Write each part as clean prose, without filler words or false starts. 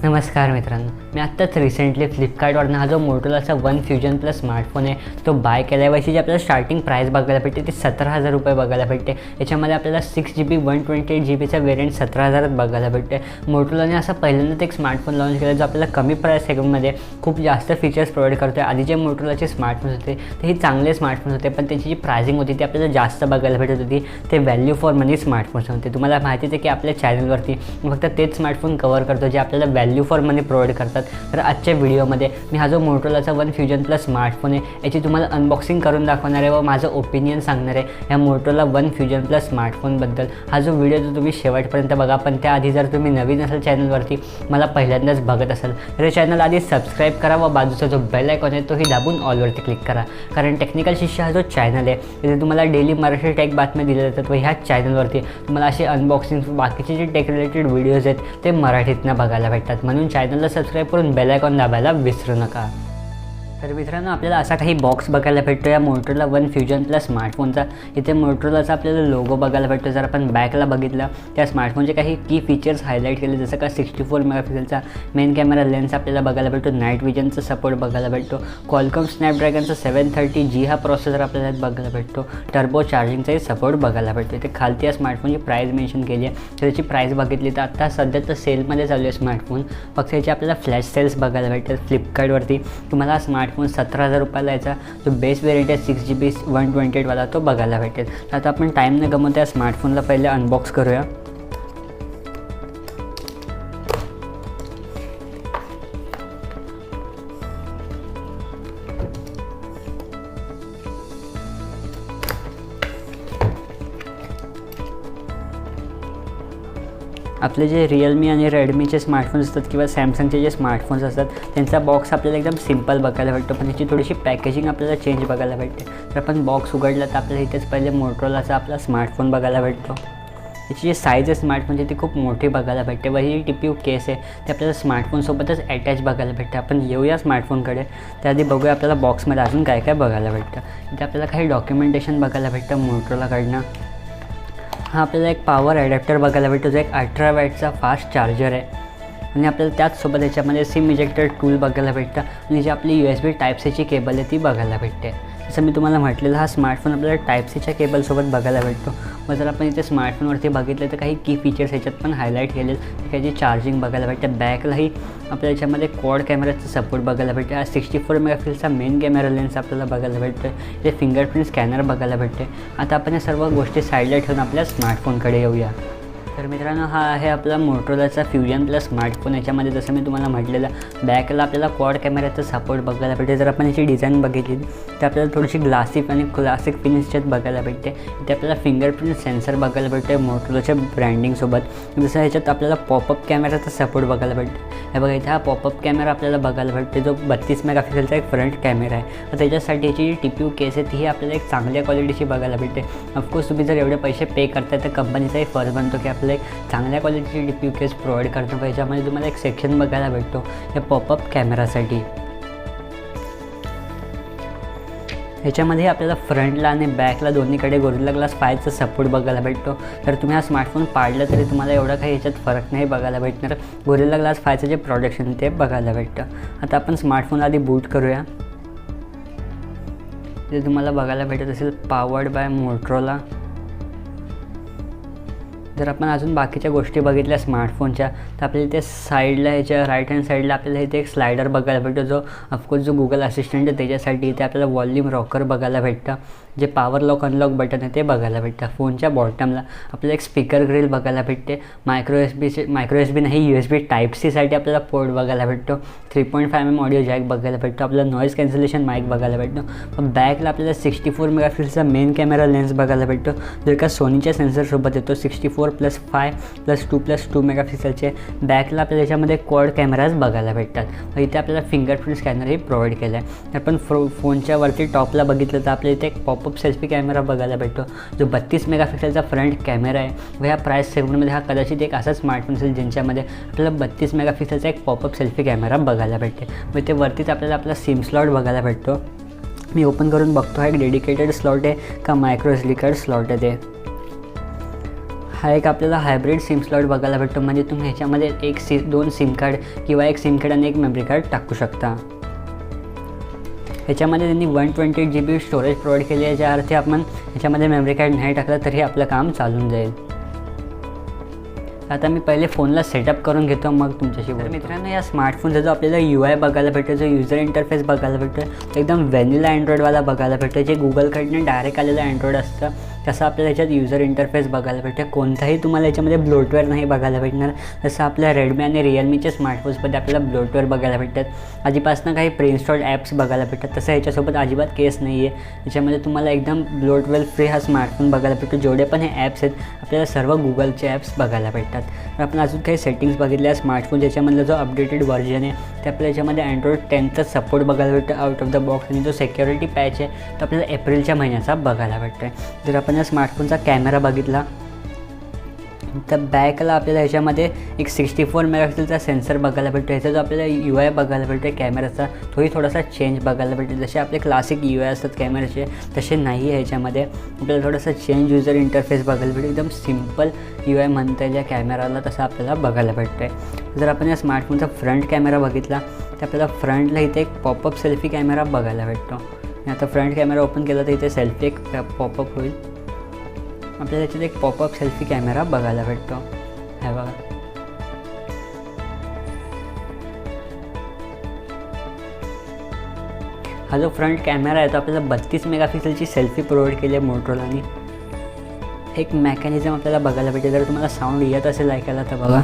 नमस्कार मित्रांनो, मी आत्ताच रिसेंटली फ्लिपकार्टवरनं हा जो मोटोरोलाचा वन फ्युजन प्लस स्मार्टफोन आहे तो बाय केला आहे. वैसे जी आपल्याला स्टार्टिंग प्राईस बघायला भेटते ती 17,000 रुपये बघायला भेटते. याच्यामध्ये आपल्याला 6GB 128 GBचा वेरियंट 17,000त बघायला भेटते. मोटोरोलाने असं पहिल्यांदाच एक स्मार्टफोन लॉन्च केला जो आपल्याला कमी प्राईस सेगमेंटमध्ये खूप जास्त फीचर्स प्रोव्हाइड करतो आहे. आधी जे मोटोरोलाचे स्मार्टफोन्स होते तेही चांगले स्मार्टफोन होते, पण त्यांची जी प्राइसिंग होती ती आपल्याला जास्त बघायला भेटत होती. ते व्हॅल्यू फॉर मनी स्मार्टफोन्स होते. तुम्हाला माहितीच आहे की आपल्या चॅनलवरती फक्त तेच स्मार्टफोन कव्हर करतो जे आपल्याला व्हॅल्यू फॉर मनी प्रोव्हाइड करतात. तर आजच्या व्हिडिओमध्ये मी हा जो मोटोरोलाचा वन फ्युजन प्लस स्मार्टफोन आहे याची तुम्हाला अनबॉक्सिंग करून दाखवणार आहे व माझं ओपिनियन सांगणार आहे ह्या मोटोरोला वन फ्युजन प्लस स्मार्टफोनबद्दल. हा जो व्हिडिओ जो तुम्ही शेवटपर्यंत बघा, पण त्याआधी जर तुम्ही नवीन असाल चॅनलवरती, मला पहिल्यांदाच बघत असाल तर हे चॅनल आधी सबस्क्राईब करा व बाजूचा जो बेल आयकॉन आहे तोही दाबून ऑलवरती क्लिक करा. कारण टेक्निकल शिष्य हा जो चॅनल आहे तिथे तुम्हाला डेली मराठी टेक बातम्या दिल्या जातात व ह्याच चॅनलवरती तुम्हाला असे अनबॉक्सिंग बाकीचे जे टेक रिलेटेड व्हिडिओज आहेत ते मराठीतनं बघायला भेटतात. म्हणून चॅनलला सबस्क्राईब करून बेल आयकॉन दाबायला विसरू नका. तर मित्रांनो, आपल्याला असा काही बॉक्स बघायला भेटतो या मोटोरोला वन फ्युजन प्लस स्मार्टफोनचा. इथे मोटोरोलाचा आपल्याला लोगो बघायला भेटतो. जर आपण बॅकला बघितलं त्या स्मार्टफोनचे काही की फीचर्स हायलाईट केले, जसं का 64 मेगापिक्सेलचा मेन कॅमेरा लेन्स आपल्याला बघायला भेटतो. नाईट विजनचा सपोर्ट बघायला भेटतो. क्वालकॉम स्नॅपड्रॅगनचा 730G हा प्रोसेसर आपल्याला बघायला भेटतो. टर्बो चार्जिंगचाही सपोर्ट बघायला भेटतो. इथे खालती या स्मार्टफोनची प्राईस मेन्शन केली आहे. तर त्याची प्राईस बघितली तर आता सध्या तर सेलमध्ये चालू आहे स्मार्टफोन. फक्त याचे आपल्याला फ्लॅश सेल्स बघायला भेटतात. फ्लिपकार्टवरती तुम्हाला स्मार्टफोन 17,000 रुपयाला याचा जो बेस वेरियंट आहे 6GB 128 वाला तो बघायला भेटेल. आता आपण टाईम न गमवता या स्मार्टफोनला पहिले अनबॉक्स करूया. आपले जे रिअलमी आणि रेडमीचे स्मार्टफोन्स असतात किंवा सॅमसंगचे जे स्मार्टफोन्स असतात त्यांचा बॉक्स आपल्याला एकदम सिम्पल बघायला भेटतो, पण याची थोडीशी पॅकेजिंग आपल्याला चेंज बघायला भेटते. तर आपण बॉक्स उघडला तर आपल्याला इथेच पहिले मोटोरोलाचा आपला स्मार्टफोन बघायला भेटतो. याची जी साईज आहे स्मार्टफोनची ती खूप मोठी बघायला भेटते व ही टीपीयू केस आहे ते आपल्याला स्मार्टफोनसोबतच अटॅच बघायला भेटते. आपण येऊया स्मार्टफोनकडे. त्याआधी बघूया आपल्याला बॉक्समध्ये अजून काय काय बघायला भेटतं. इथे आपल्याला काही डॉक्युमेंटेशन बघायला भेटतं मोटोरोलाकडनं. हा आपल्याला एक पॉवर ॲडॅप्टर बघायला भेटतो जो एक अल्ट्रावाईडचा फास्ट चार्जर आहे. आणि आपल्याला त्याचसोबत याच्यामध्ये सिम इजेक्टर टूल बघायला भेटतं आणि जी आपली USB टाईप-Cची केबल आहे ती बघायला भेटते. जसं मी तुम्हाला म्हटलेलं हा स्मार्टफोन आपल्याला टाईप-Cच्या केबलसोबत बघायला भेटतो. व जर आपण इथे स्मार्टफोनवरती बघितलं तर काही की फीचर्स ह्याच्यात पण हायलाईट केले. त्याची चार्जिंग बघायला भेटते. बॅकलाही आपल्याला याच्यामध्ये क्वाड कॅमेराचा सपोर्ट बघायला भेटते. हा 64 मेगापिक्सेलचा मेन कॅमेरा लेन्स आपल्याला बघायला भेटतो. इथे फिंगरप्रिंट स्कॅनर बघायला भेटते. आता आपण या सर्व गोष्टी साईडला ठेवून आपल्या स्मार्टफोनकडे येऊया. तर मित्रांनो, हा आहे आपला मोटोरोलाचा फ्युजन प्लस स्मार्टफोन. याच्यामध्ये जसं मी तुम्हाला म्हटलेलं बॅकला आपल्याला क्वाड कॅमेराचा सपोर्ट बघायला भेटते. जर आपण याची डिझाईन बघितली तर आपल्याला थोडीशी ग्लासिक आणि क्लासिक फिनिशच्यात बघायला भेटते. इथे आपल्याला फिंगरप्रिंट सेन्सर बघायला भेटते मोटोरोलाच्या ब्रँडिंगसोबत. जसं ह्याच्यात आपल्याला पॉपअप कॅमेराचा सपोर्ट बघायला भेटते. हे बघा, इथे हा पॉपअप कॅमेरा आपल्याला बघायला भेटते जो 32 मेगापिक्सेलचा एक फ्रंट कॅमेरा आहे. तर त्याच्यासाठी याची टीपीयू केस आहे तीही आपल्याला एक चांगल्या क्वालिटीची बघायला भेटते. ऑफकोर्स तुम्ही जर एवढे पैसे पे करताय तर कंपनीचाही फर्ज बनतो की आपल्याला एक चांगल्या क्वालिटीची टीपीयू केस प्रोव्हाइड करतो. ह्याच्यामध्ये तुम्हाला एक सेक्शन बघायला भेटतो या पॉपअप कॅमेरासाठी. ह्याच्यामध्ये आपल्याला फ्रंटला आणि बॅकला दोन्हीकडे गोरिल्ला ग्लास 5चा सपोर्ट बघायला भेटतो. तर तुम्ही हा स्मार्टफोन पाडला तरी तुम्हाला एवढा काही ह्याच्यात फरक नाही बघायला भेटणार. गोरिल्ला ग्लास 5चं जे प्रोडक्शन ते बघायला भेटतं. आता आपण स्मार्टफोन आधी बूट करूया. ते तुम्हाला बघायला भेटत असेल पॉवर्ड बाय मोटोरोला. जर आपण अजून बाकीच्या गोष्टी बघितल्या स्मार्टफोनच्या तर आपल्याला इथे साईडला ह्याच्या राईट हँड साईडला आपल्याला इथे एक स्लायडर बघायला भेटतो जो ऑफकोर्स जो गुगल असिस्टंट आहे त्याच्यासाठी. इथे आपल्याला वॉल्यूम रॉकर बघायला भेटतं. जे पॉवर लॉक अनलॉक बटन आहे ते बघायला भेटतं. फोनच्या बॉटमला आपल्याला एक स्पीकर ग्रिल बघायला भेटते. मायक्रो एस बी नाही USB टाईप-Cसाठी आपल्याला पोर्ट बघायला भेटतो. 3.5mm ऑडिओ जॅक बघायला भेटतो. आपल्याला नॉईज कॅन्सलेशन माईक बघायला भेटतो. पण बॅकला आपल्याला 64 मेगापिक्सेलचा मेन कॅमेरा लेन्स बघायला भेटतो जो एका सोनीच्या सेन्सरसोबत येतो. 64+5+2+2 मेगापिक्सेलचे. बॅकला आपल्याला याच्यामध्ये क्वाड कॅमेराज बघायला भेटतात. इथे आपल्याला फिंगरप्रिंट स्कॅनरही प्रोव्हाइड केला आहे. आपण फोनच्या वरती टॉपला बघितलं तर आपल्याला इथे एक पॉपअप सेल्फी कॅमेरा बघायला भेटतो जो 32 मेगापिक्सेलचा फ्रंट कॅमेरा आहे. व ह्या प्राईस सेगमेंटमध्ये हा कदाचित एक असा स्मार्टफोन असेल ज्यांच्यामध्ये आपल्याला 32 मेगापिक्सेलचा एक पॉपअप सेल्फी कॅमेरा बघायला भेटते. व ते वरतीच आपल्याला आपला सिम स्लॉट बघायला भेटतो. मी ओपन करून बघतो हा एक डेडिकेटेड स्लॉट आहे का मायक्रो SD कार्ड स्लॉट आहे ते. हा एक आपल्याला हायब्रिड सिम स्लॉट बघायला भेटतो, म्हणजे तुम्ही ह्याच्यामध्ये दोन सिम कार्ड किंवा एक सिम कार्ड आणि एक मेमरी कार्ड टाकू शकता. ह्याच्यामध्ये त्यांनी 128 GB स्टोरेज प्रोव्हाइड केली आहे, ज्या अर्थी आपण ह्याच्यामध्ये मेमरी कार्ड नाही टाकलं तरी आपलं काम चालून जाईल. आता मी पहिले फोनला सेटअप करून घेतो, मग तुमच्याशी बोलतो. मित्रांनो, या स्मार्टफोनचा जो आपल्याला UI बघायला भेटतो, जो युजर इंटरफेस बघायला भेटतो, एकदम व्हॅनिला अँड्रॉइडवाला बघायला भेटतो, जे गुगलकडनं डायरेक्ट आलेलं अँड्रॉइड असतं तसं आपल्याला ह्याच्यात युजर इंटरफेस बघायला भेटते. कोणताही तुम्हाला याच्यामध्ये ब्लोटवेअर नाही बघायला भेटणार, जसं आपल्या रेडमी आणि रिअलमीच्या स्मार्टफोन्समध्ये आपल्याला ब्लोटवेअर बघायला भेटतात. आधीपासून काही प्रीइन्स्टॉल्ड ॲप्स बघायला भेटतात, तसं ह्याच्यासोबत अजिबात केस नाही आहे. याच्यामध्ये तुम्हाला एकदम ब्लोटवेअर फ्री हा स्मार्टफोन बघायला भेटतो. जेवढे पण हे ॲप्स आहेत आपल्याला सर्व गुगलचे ॲप्स बघायला भेटतात. तर आपण अजून काही सेटिंग्स बघितल्या स्मार्टफोन ज्याच्यामधला जो अपडेटेड व्हर्जन आहे ते आपल्याला याच्यामध्ये अँड्रॉइड 10चा सपोर्ट बघायला भेटतो आउट ऑफ द बॉक्स, आणि जो सिक्युरिटी पॅच आहे तो आपल्याला एप्रिलच्या महिन्याचा बघायला भेटतो आहे. जर आपण या स्मार्टफोनचा कॅमेरा बघितला तर बॅकला आपल्याला ह्याच्यामध्ये एक 64 मेगापिक्सेलचा सेन्सर बघायला भेटतो. ह्याचा जो आपल्याला UI बघायला भेटतो आहे कॅमेराचा तोही थोडासा चेंज बघायला भेटतो. जसे आपले क्लासिक UI असतात कॅमेराचे तसे नाही आहे, ह्याच्यामध्ये आपल्याला थोडासा चेंज युजर इंटरफेस बघायला भेटतो. एकदम सिम्पल UI म्हणता येईल या कॅमेराला, तसं आपल्याला बघायला भेटतो आहे. जर आपण या स्मार्टफोनचा फ्रंट कॅमेरा बघितला तर आपल्याला फ्रंटला इथे एक पॉपअप सेल्फी कॅमेरा बघायला भेटतो. आता फ्रंट कॅमेरा ओपन केला तर इथे सेल्फी एक पॉपअप होईल. आपल्याला याच्यात एक पॉपअप सेल्फी कॅमेरा बघायला भेटतो. हे बघा, हा जो फ्रंट कॅमेरा आहे तो आपल्याला 32 मेगापिक्सेलची सेल्फी प्रोव्हाइड केली आहे मोटोरोलाने. एक मेकॅनिझम आपल्याला बघायला भेटेल. जर तुम्हाला साऊंड येत असेल ऐकायला तर बघा,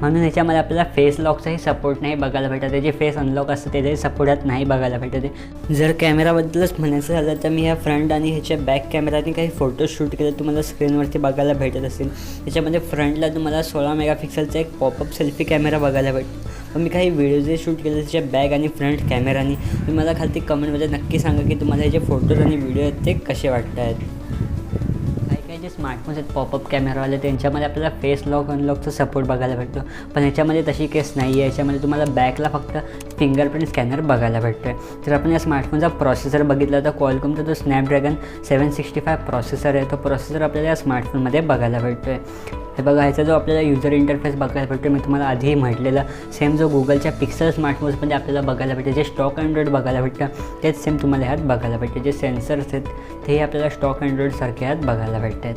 म्हणून ह्याच्यामध्ये आपल्याला फेस लॉकचाही सपोर्ट नाही बघायला भेटत आहे. जे फेस अनलॉक असतं त्याचाही सपोर्ट नाही बघायला भेटत आहे. जर कॅमेराबद्दलच म्हणायचं झालं तर मी ह्या फ्रंट आणि ह्याच्या बॅक कॅमेराने काही फोटो शूट केले तुम्हाला स्क्रीनवरती बघायला भेटत असेल. त्याच्यामध्ये फ्रंटला तुम्हाला 16 मेगापिक्सेलचा एक पॉपअप सेल्फी कॅमेरा बघायला भेटतो. पण मी काही व्हिडिओ जे शूट केले त्याच्या बॅक आणि फ्रंट कॅमेराने, तुम्ही मला खालती कमेंटमध्ये नक्की सांगा की तुम्हाला हे जे फोटोज आणि व्हिडिओ आहेत ते कसे वाटत आहेत. जे स्मार्टफोन्स आहेत पॉपअप कॅमेरावाले त्यांच्यामध्ये आपल्याला फेस लॉक अनलॉकचा सपोर्ट बघायला भेटतो, पण ह्याच्यामध्ये तशी केस नाही आहे. याच्यामध्ये तुम्हाला बॅकला फक्त फिंगरप्रिंट स्कॅनर बघायला भेटतो आहे. जर आपण या स्मार्टफोनचा प्रोसेसर बघितला तर क्वालकॉमचा जो स्नॅपड्रॅगन 765 प्रोसेसर आहे तो प्रोसेसर आपल्याला या स्मार्टफोनमध्ये बघायला भेटतो आहे. हे बघा, ह्याचा जो आपल्याला युजर इंटरफेस बघायला भेटतो मी तुम्हाला आधीही म्हटलेलं सेम जो गुगलच्या पिक्सल स्मार्टफोन्समध्ये आपल्याला बघायला भेटते, जे स्टॉक अँड्रॉइड बघायला भेटतं तेच सेम तुम्हाला ह्यात बघायला भेटते. जे सेन्सर्स आहेत तेही आपल्याला स्टॉक अँड्रॉइडसारखे ह्यात बघायला भेटत आहेत.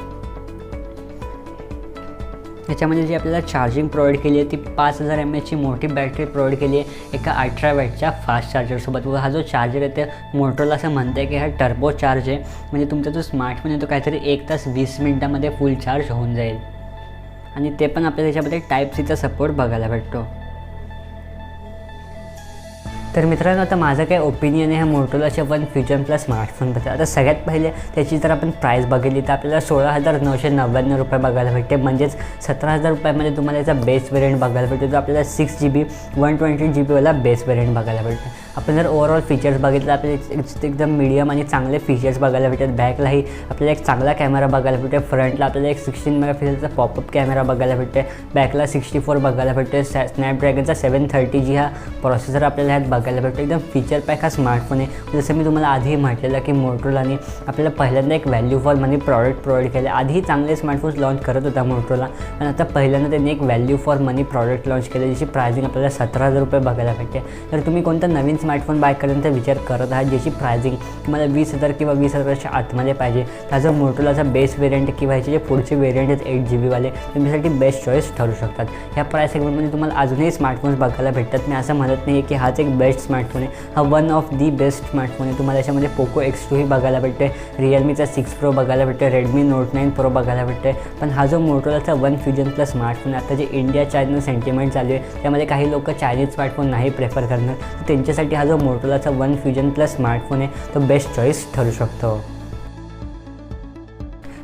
याच्यामध्ये जी आपल्याला चार्जिंग प्रोव्हाइड केली आहे ती 5000 mAhची मोठी बॅटरी प्रोव्हाइड केली आहे एका ultrawide फास्ट चार्जरसोबत. व हा जो चार्जर आहे ते मोटोला असं म्हणतं आहे की हा टर्बो चार्ज आहे, म्हणजे तुमचा जो स्मार्टफोन आहे तो काहीतरी 1 तास 20 मिनिटामध्ये फुल चार्ज होऊन जाईल. आणि ते पण आपल्याला त्याच्यामध्ये Type-Cचा सपोर्ट बघायला भेटतो. तर मित्रांनो, आता माझं काय ओपिनियन आहे ह्या मोटोलाच्या वन फ्युजन प्लस स्मार्टफोनबद्दल. आता सगळ्यात पहिले त्याची जर आपण प्राईस बघितली तर आपल्याला 16,999 रुपये बघायला भेटते, म्हणजेच 17,000 रुपयामध्ये तुम्हाला याचा बेस वेरियंट बघायला भेटतो, जो आपल्याला 6 GB 128 GB वाला बेस वेरियंट बघायला भेटतो. आपण जर ओव्हरऑल फीचर्स बघितलं आपल्याला एकदम मीडियम आणि चांगले फीचर्स बघायला भेटतात. बॅकलाही आपल्याला एक चांगला कॅमेरा बघायला भेटतो. फ्रंटला आपल्याला एक 16 मेगापिक्सेलचा पॉपअप कॅमेरा बघायला भेटते. बॅकला 64 बघायला भेटते. स्नॅपड्रॅगनचा 730G हा प्रोसेसर आपल्याला ह्यात बघायला भेटतो. एकदम फीचर पॅक हा स्मार्टफोन आहे. जसं मी तुम्हाला आधीही म्हटलेलं की मोटोरोलाने आपल्याला पहिल्यांदा एक value for money product provide केले. आधीही चांगले स्मार्टफोन्स लॉन्च करत होता मोटोरोला, पण आता पहिल्यांदा त्यांनी एक value for money product launch केले, ज्याची प्राइसिंग आपल्याला 17,000 रुपये बघायला भेटते. तर तुम्ही कोणता नवीन स्मार्टफोन बाय करण्याचा विचार करत आहात ज्याची प्राइसिंग तुम्हाला 20,000 किंवा 20,000च्या आतमध्ये पाहिजे, त्याचा मोटोरोलाचा बेस वेरियंट किंवा ह्याचे जे पुढचे वेरियंट आहेत 8 GB वाले तुमच्यासाठी बेस्ट चॉईस ठरू शकतात. ह्या प्राइस सेगमेंटमध्ये तुम्हाला अजूनही स्मार्टफोन्स बघायला भेटतात. मी असं म्हणत नाही की हाच एक बेस्ट स्मार्टफोन आहे, हा one of the best smartphone आहे. तुम्हाला याच्यामध्ये पोको X2 ही बघायला भेटते, रिअलमीचा 6 Pro बघायला भेटते, रेडमी नोट 9 Pro बघायला भेटते. पण हा जो मोटोरोलाचा वन फ्युजन प्लस स्मार्टफोन आहे, आता जे इंडिया चायना सेंटिमेंट चालू आहे त्यामध्ये काही लोक चायनीज स्मार्टफोन नाही प्रेफर करणार, तर त्यांच्यासाठी हा जो मोटोरोलाचा वन फ्युजन प्लस स्मार्टफोन आहे तो बेस्ट चॉईस ठरू शकतो.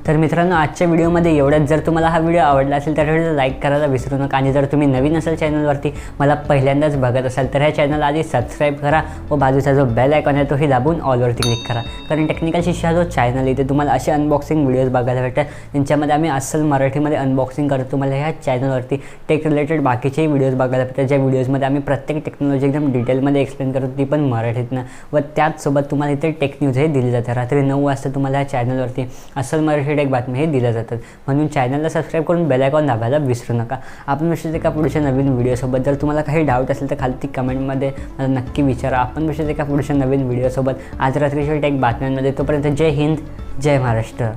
तर मित्रांनो, आजच्या व्हिडिओमध्ये एवढंच. जर तुम्हाला हा व्हिडिओ आवडला असेल तर व्हिडिओ लाईक करायला विसरू नका आणि जर तुम्ही नवीन असाल चॅनलवरती, मला पहिल्यांदाच बघत असाल तर ह्या चॅनल आधी सबस्क्राईब करा व बाजूचा जो बेल आयकॉन आहे तोही दाबून ऑलवरती क्लिक करा. कारण टेक्निकल शिष्य हा जो चॅनल आहे ते तुम्हाला असे अनबॉक्सिंग व्हिडिओज बघायला भेटतात ज्यांच्यामध्ये आम्ही अस्सल मराठीमध्ये अनबॉक्सिंग करतो. तुम्हाला ह्या चॅनलवरती टेक रिलेटेड बाकीचेही व्हिडिओज बघायला भेटतात, ज्या व्हिडिओजमध्ये आम्ही प्रत्येक टेक्नॉलॉजी एकदम डिटेलमध्ये एक्सप्लेन करतो, ती पण मराठीतनं. व त्याचसोबत तुम्हाला इथे टेक न्यूज हे दिली जाते. रात्री 9 वाजता तुम्हाला ह्या चॅनलवरती अस्सल मराठी टेक बातम्या हे दिल्या जातात. म्हणून चॅनलला सबस्क्राईब करून बेल आयकॉन दाबायला विसरू नका. आपण भेटूया एका पुढच्या नवीन व्हिडिओसोबत. जर तुम्हाला काही डाऊट असेल तर खालती कमेंटमध्ये मला नक्की विचारा. आपण भेटूया एका पुढच्या नवीन व्हिडिओसोबत आज रात्रीच्या टेक बातम्यांमध्ये. तोपर्यंत जय हिंद, जय महाराष्ट्र.